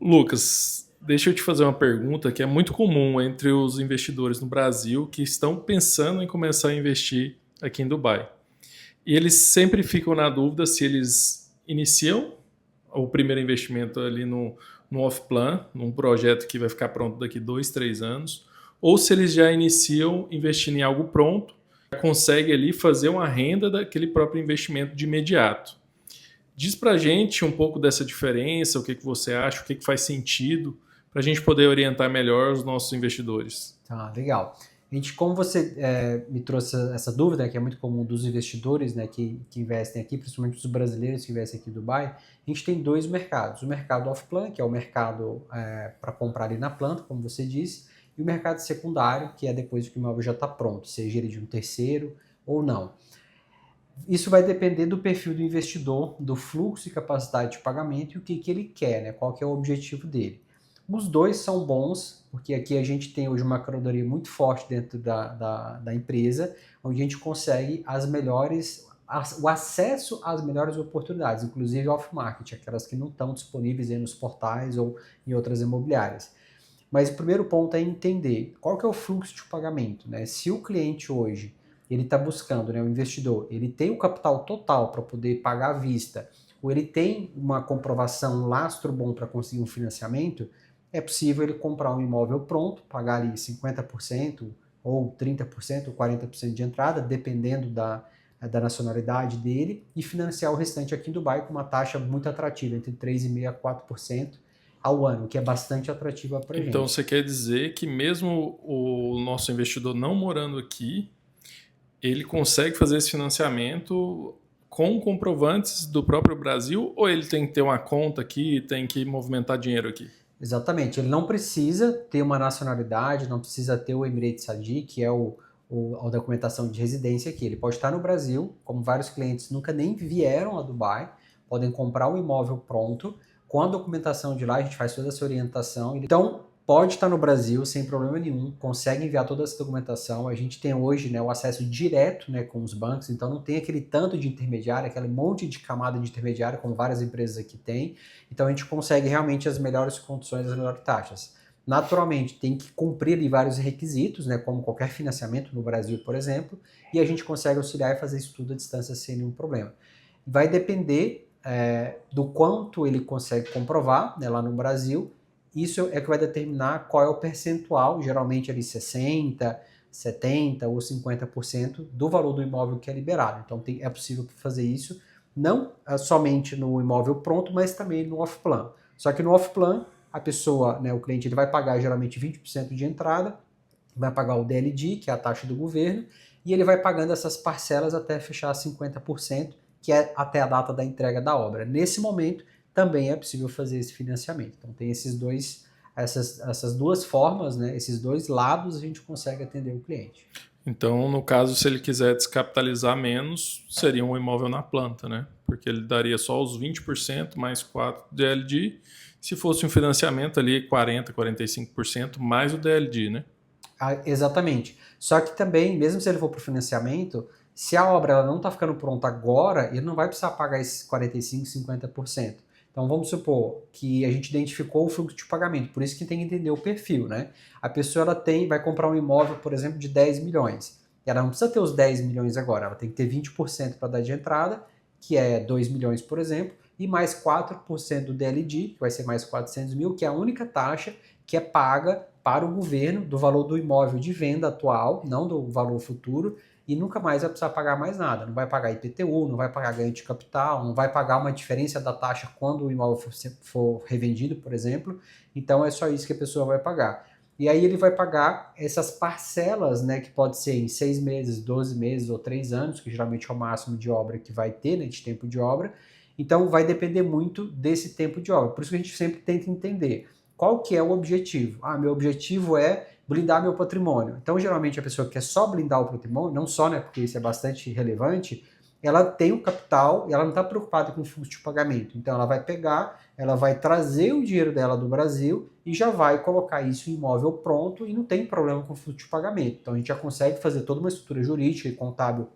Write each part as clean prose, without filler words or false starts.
Lucas, deixa eu te fazer uma pergunta que é muito comum entre os investidores no Brasil que estão pensando em começar a investir aqui em Dubai. E eles sempre ficam na dúvida se eles iniciam o primeiro investimento ali no off-plan, num projeto que vai ficar pronto daqui 2, 3 anos, ou se eles já iniciam investindo em algo pronto, consegue ali fazer uma renda daquele próprio investimento de imediato. Diz pra gente um pouco dessa diferença, o que você acha, o que faz sentido, para a gente poder orientar melhor os nossos investidores. Tá, legal. Como você me trouxe essa dúvida, que é muito comum dos investidores, né, que investem aqui, principalmente os brasileiros que investem aqui em Dubai, a gente tem dois mercados. O mercado off-plan, que é o mercado para comprar ali na planta, como você disse, e o mercado secundário, que é depois que o imóvel já está pronto, seja ele de um terceiro ou não. Isso vai depender do perfil do investidor, do fluxo e capacidade de pagamento e o que ele quer, né? Qual que é o objetivo dele. Os dois são bons, porque aqui a gente tem hoje uma curadoria muito forte dentro da empresa, onde a gente consegue o acesso às melhores oportunidades, inclusive off-market, aquelas que não estão disponíveis aí nos portais ou em outras imobiliárias. Mas o primeiro ponto é entender qual que é o fluxo de pagamento, né? Se o cliente hoje ele está buscando, né, o investidor, ele tem o capital total para poder pagar à vista, ou ele tem uma comprovação, um lastro bom para conseguir um financiamento, é possível ele comprar um imóvel pronto, pagar ali 50% ou 30% ou 40% de entrada, dependendo da nacionalidade dele, e financiar o restante aqui em Dubai com uma taxa muito atrativa, entre 3,5% a 4% ao ano, que é bastante atrativa para a Então gente. você quer dizer que mesmo o nosso investidor não morando aqui, ele consegue fazer esse financiamento com comprovantes do próprio Brasil ou ele tem que ter uma conta aqui, tem que movimentar dinheiro aqui? Exatamente, ele não precisa ter uma nacionalidade, não precisa ter o Emirates Sadi, que é a documentação de residência aqui. Ele pode estar no Brasil, como vários clientes nunca nem vieram a Dubai, podem comprar o imóvel pronto, com a documentação de lá, a gente faz toda essa orientação. Então, pode estar no Brasil sem problema nenhum, consegue enviar toda essa documentação. A gente tem hoje, né, o acesso direto, né, com os bancos, então não tem aquele tanto de intermediário, aquele monte de camada de intermediário, como várias empresas aqui têm. Então a gente consegue realmente as melhores condições, as melhores taxas. Naturalmente, tem que cumprir ali vários requisitos, né, como qualquer financiamento no Brasil, por exemplo, e a gente consegue auxiliar e fazer isso tudo à distância sem nenhum problema. Vai depender do quanto ele consegue comprovar, né, lá no Brasil. Isso é que vai determinar qual é o percentual, geralmente ali 60%, 70% ou 50% do valor do imóvel que é liberado. Então é possível fazer isso, não somente no imóvel pronto, mas também no off-plan. Só que no off-plan, a pessoa, né, o cliente, ele vai pagar geralmente 20% de entrada, vai pagar o DLD, que é a taxa do governo, e ele vai pagando essas parcelas até fechar 50%, que é até a data da entrega da obra. Nesse momento, também é possível fazer esse financiamento. Então tem essas duas formas, né, esses dois lados, a gente consegue atender o cliente. Então, no caso, se ele quiser descapitalizar menos, seria um imóvel na planta, né? Porque ele daria só os 20% mais 4% do DLD. Se fosse um financiamento ali, 40%, 45% mais o DLD, né? Exatamente. Só que também, mesmo se ele for para o financiamento, se a obra ela não está ficando pronta agora, ele não vai precisar pagar esses 45%, 50%. Então vamos supor que a gente identificou o fluxo de pagamento, por isso que tem que entender o perfil, né? A pessoa vai comprar um imóvel, por exemplo, de 10 milhões. E ela não precisa ter os 10 milhões agora, ela tem que ter 20% para dar de entrada, que é 2 milhões, por exemplo, e mais 4% do DLD, que vai ser mais 400 mil, que é a única taxa que é paga para o governo do valor do imóvel de venda atual, não do valor futuro, e nunca mais vai precisar pagar mais nada. Não vai pagar IPTU, não vai pagar ganho de capital, não vai pagar uma diferença da taxa quando o imóvel for revendido, por exemplo. Então é só isso que a pessoa vai pagar. E aí ele vai pagar essas parcelas, né, que pode ser em 6 meses, 12 meses ou 3 anos, que geralmente é o máximo de obra que vai ter, né, de tempo de obra. Então vai depender muito desse tempo de obra. Por isso que a gente sempre tenta entender qual que é o objetivo. Meu objetivo é blindar meu patrimônio. Então, geralmente, a pessoa que quer só blindar o patrimônio, não só, né, porque isso é bastante relevante, ela tem o capital e ela não está preocupada com o fluxo de pagamento. Então, ela vai pegar, ela vai trazer o dinheiro dela do Brasil e já vai colocar isso em imóvel pronto e não tem problema com o fluxo de pagamento. Então, a gente já consegue fazer toda uma estrutura jurídica e contábil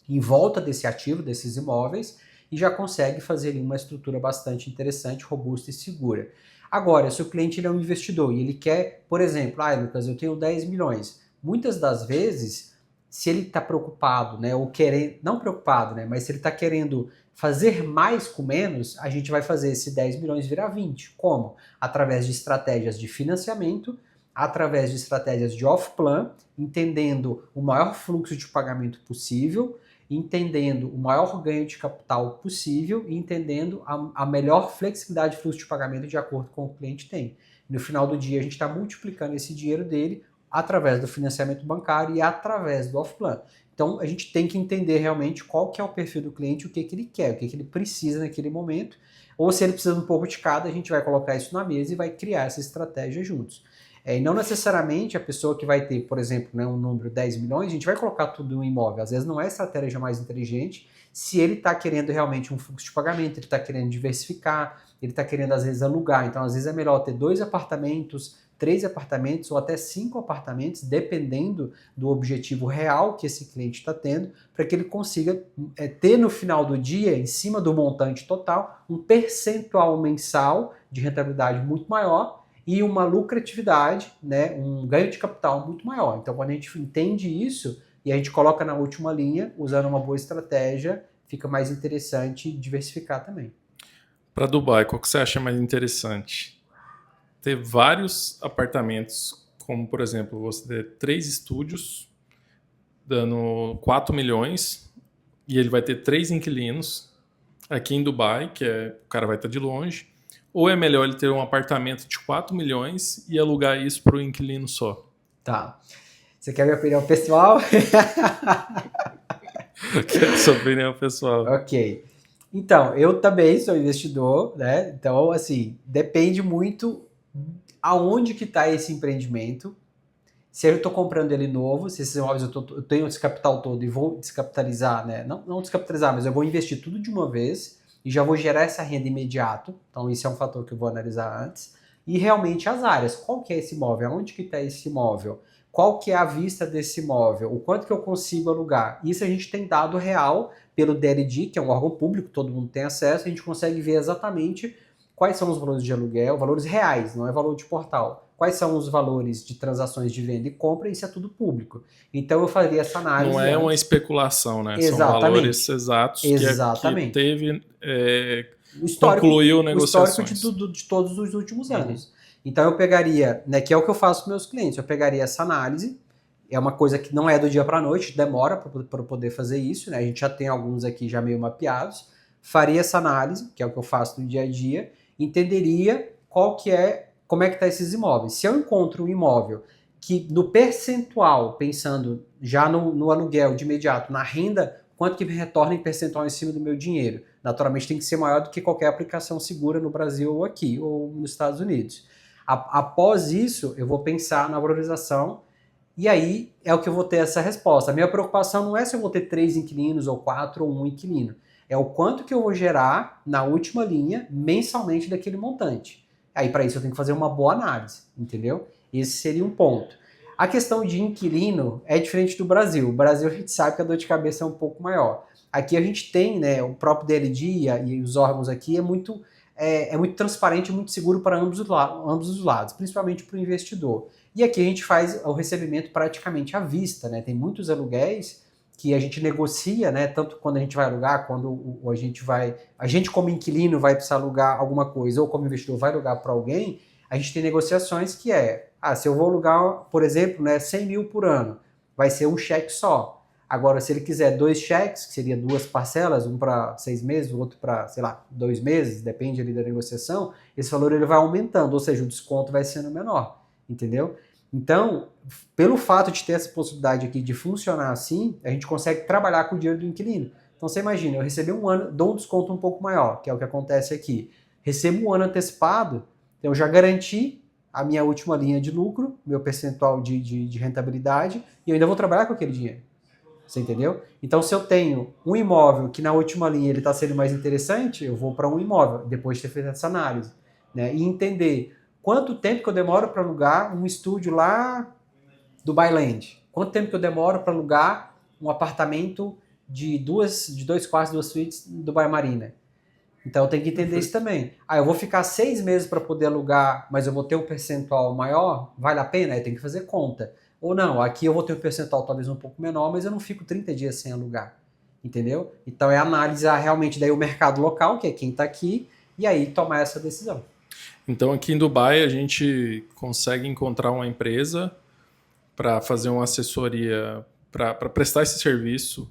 em volta desse ativo, desses imóveis, e já consegue fazer uma estrutura bastante interessante, robusta e segura. Agora, se o cliente ele é um investidor e ele quer, por exemplo, Lucas, eu tenho 10 milhões. Muitas das vezes, se ele está preocupado, né, ou querendo, não preocupado, né, mas se ele está querendo fazer mais com menos, a gente vai fazer esse 10 milhões virar 20. Como? Através de estratégias de financiamento, através de estratégias de off-plan, entendendo o maior fluxo de pagamento possível, entendendo o maior ganho de capital possível e entendendo a melhor flexibilidade de fluxo de pagamento de acordo com o que o cliente tem. No final do dia, a gente está multiplicando esse dinheiro dele através do financiamento bancário e através do off-plan. Então, a gente tem que entender realmente qual que é o perfil do cliente, o que ele quer, o que ele precisa naquele momento, ou se ele precisa de um pouco de cada, a gente vai colocar isso na mesa e vai criar essa estratégia juntos. E não necessariamente a pessoa que vai ter, por exemplo, né, um número 10 milhões, a gente vai colocar tudo em um imóvel. Às vezes não é a estratégia mais inteligente se ele está querendo realmente um fluxo de pagamento, ele está querendo diversificar, ele está querendo às vezes alugar. Então às vezes é melhor ter 2 apartamentos, 3 apartamentos ou até 5 apartamentos, dependendo do objetivo real que esse cliente está tendo, para que ele consiga ter no final do dia, em cima do montante total, um percentual mensal de rentabilidade muito maior e uma lucratividade, né, um ganho de capital muito maior. Então, quando a gente entende isso e a gente coloca na última linha, usando uma boa estratégia, fica mais interessante diversificar também. Para Dubai, qual que você acha mais interessante? Ter vários apartamentos, como por exemplo, você ter 3 estúdios, dando 4 milhões, e ele vai ter 3 inquilinos aqui em Dubai, o cara vai estar de longe, ou é melhor ele ter um apartamento de 4 milhões e alugar isso para o inquilino só? Tá. Você quer minha opinião pessoal? Quero sua opinião pessoal. Ok. Então, eu também sou investidor, né? Então, assim, depende muito aonde que está esse empreendimento. Se eu estou comprando ele novo, se esses imóveis eu tenho esse capital todo e vou descapitalizar, né? Não descapitalizar, mas eu vou investir tudo de uma vez e já vou gerar essa renda imediato. Então, isso é um fator que eu vou analisar antes. E realmente as áreas. Qual que é esse imóvel? Onde que está esse imóvel? Qual que é a vista desse imóvel? O quanto que eu consigo alugar? Isso a gente tem dado real pelo DLD, que é um órgão público, todo mundo tem acesso, a gente consegue ver exatamente quais são os valores de aluguel, valores reais, não é valor de portal. Quais são os valores de transações de venda e compra, isso é tudo público. Então eu faria essa análise. Não é uma especulação, né? Exatamente. São valores exatos que teve, concluiu negociações. O histórico de todos os últimos anos. Então eu pegaria, né, que é o que eu faço com meus clientes, eu pegaria essa análise, é uma coisa que não é do dia para a noite, demora para poder fazer isso, né? A gente já tem alguns aqui já meio mapeados, faria essa análise, que é o que eu faço no dia a dia, entenderia como é que está esses imóveis. Se eu encontro um imóvel que no percentual, pensando já no aluguel de imediato, na renda, quanto que retorna em percentual em cima do meu dinheiro? Naturalmente tem que ser maior do que qualquer aplicação segura no Brasil ou aqui, ou nos Estados Unidos. Após isso, eu vou pensar na valorização e aí é o que eu vou ter essa resposta. A minha preocupação não é se eu vou ter 3 inquilinos ou 4 ou 1 inquilino. É o quanto que eu vou gerar na última linha mensalmente daquele montante. Aí para isso eu tenho que fazer uma boa análise, entendeu? Esse seria um ponto. A questão de inquilino é diferente do Brasil. O Brasil a gente sabe que a dor de cabeça é um pouco maior. Aqui a gente tem, né, o próprio DLD e os órgãos aqui é muito transparente e muito seguro para ambos os lados, principalmente para o investidor. E aqui a gente faz o recebimento praticamente à vista, né? Tem muitos aluguéis que a gente negocia, né? Tanto quando a gente vai alugar, quando a gente como inquilino vai precisar alugar alguma coisa, ou como investidor vai alugar para alguém, a gente tem negociações que se eu vou alugar, por exemplo, né, 100 mil por ano, vai ser um cheque só. Agora, se ele quiser 2 cheques, que seria 2 parcelas, um para 6 meses, o outro para, 2 meses, depende ali da negociação, esse valor ele vai aumentando, ou seja, o desconto vai sendo menor, entendeu? Então, pelo fato de ter essa possibilidade aqui de funcionar assim, a gente consegue trabalhar com o dinheiro do inquilino. Então, você imagina, eu recebi um ano, dou um desconto um pouco maior, que é o que acontece aqui. Recebo um ano antecipado, então eu já garanti a minha última linha de lucro, meu percentual de rentabilidade, e eu ainda vou trabalhar com aquele dinheiro. Você entendeu? Então, se eu tenho um imóvel que na última linha ele está sendo mais interessante, eu vou para um imóvel, depois de ter feito essa análise. Né? E entender quanto tempo que eu demoro para alugar um estúdio lá do Byland. Quanto tempo que eu demoro para alugar um apartamento de 2 quartos, 2 suítes do Dubai Marina. Então eu tenho que entender isso também. Ah, eu vou ficar 6 meses para poder alugar, mas eu vou ter um percentual maior, vale a pena? Aí tem que fazer conta. Ou não, aqui eu vou ter um percentual talvez um pouco menor, mas eu não fico 30 dias sem alugar. Entendeu? Então é analisar realmente daí o mercado local, que é quem está aqui, e aí tomar essa decisão. Então aqui em Dubai a gente consegue encontrar uma empresa para fazer uma assessoria, para prestar esse serviço,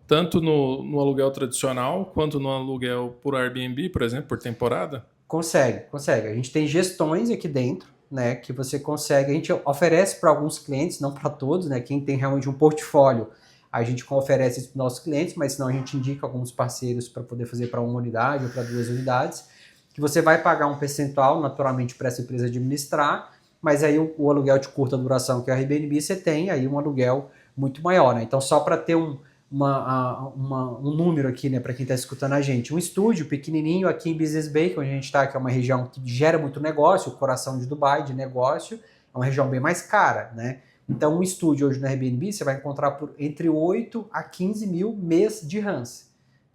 tanto no aluguel tradicional quanto no aluguel por Airbnb, por exemplo, por temporada? Consegue. A gente tem gestões aqui dentro, né, que você consegue, a gente oferece para alguns clientes, não para todos, né, quem tem realmente um portfólio, a gente oferece isso para os nossos clientes, mas senão a gente indica alguns parceiros para poder fazer para uma unidade ou para 2 unidades, que você vai pagar um percentual, naturalmente, para essa empresa administrar, mas aí o aluguel de curta duração, que é o Airbnb, você tem aí um aluguel muito maior, né? Então, só para ter um número aqui, né, para quem está escutando a gente. Um estúdio pequenininho aqui em Business Bay, onde a gente está, que é uma região que gera muito negócio, o coração de Dubai, de negócio, é uma região bem mais cara, né? Então, um estúdio hoje no Airbnb, você vai encontrar por entre 8 a 15 mil mês de dirhams,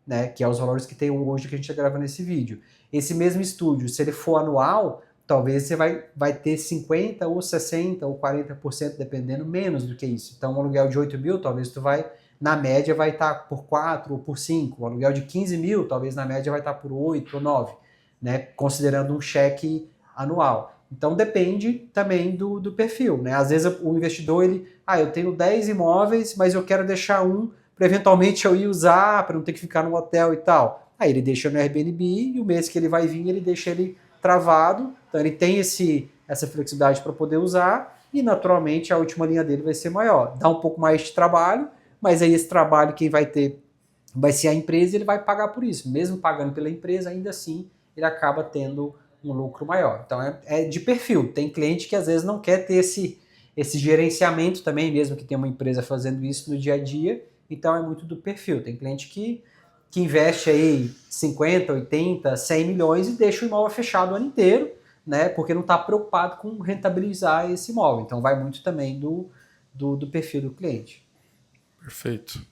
né? Que é os valores que tem hoje que a gente está gravando esse vídeo. Esse mesmo estúdio, se ele for anual, talvez você vai ter 50% ou 60% ou 40%, dependendo, menos do que isso. Então, um aluguel de 8 mil, talvez tu vai, na média, vai estar por 4 ou por 5. Um aluguel de 15 mil, talvez na média vai estar por 8 ou 9, né? Considerando um cheque anual. Então depende também do perfil, né? Às vezes o investidor, eu tenho 10 imóveis, mas eu quero deixar um para eventualmente eu ir usar, para não ter que ficar no hotel e tal. Aí ele deixa no Airbnb e o mês que ele vai vir, ele deixa ele travado, então ele tem essa flexibilidade para poder usar e naturalmente a última linha dele vai ser maior. Dá um pouco mais de trabalho, mas aí esse trabalho quem vai ter vai ser a empresa e ele vai pagar por isso. Mesmo pagando pela empresa, ainda assim ele acaba tendo um lucro maior. Então é de perfil. Tem cliente que às vezes não quer ter esse gerenciamento também, mesmo que tenha uma empresa fazendo isso no dia a dia. Então é muito do perfil. Tem cliente que investe aí 50, 80, 100 milhões e deixa o imóvel fechado o ano inteiro, né? Porque não está preocupado com rentabilizar esse imóvel. Então vai muito também do perfil do cliente. Perfeito.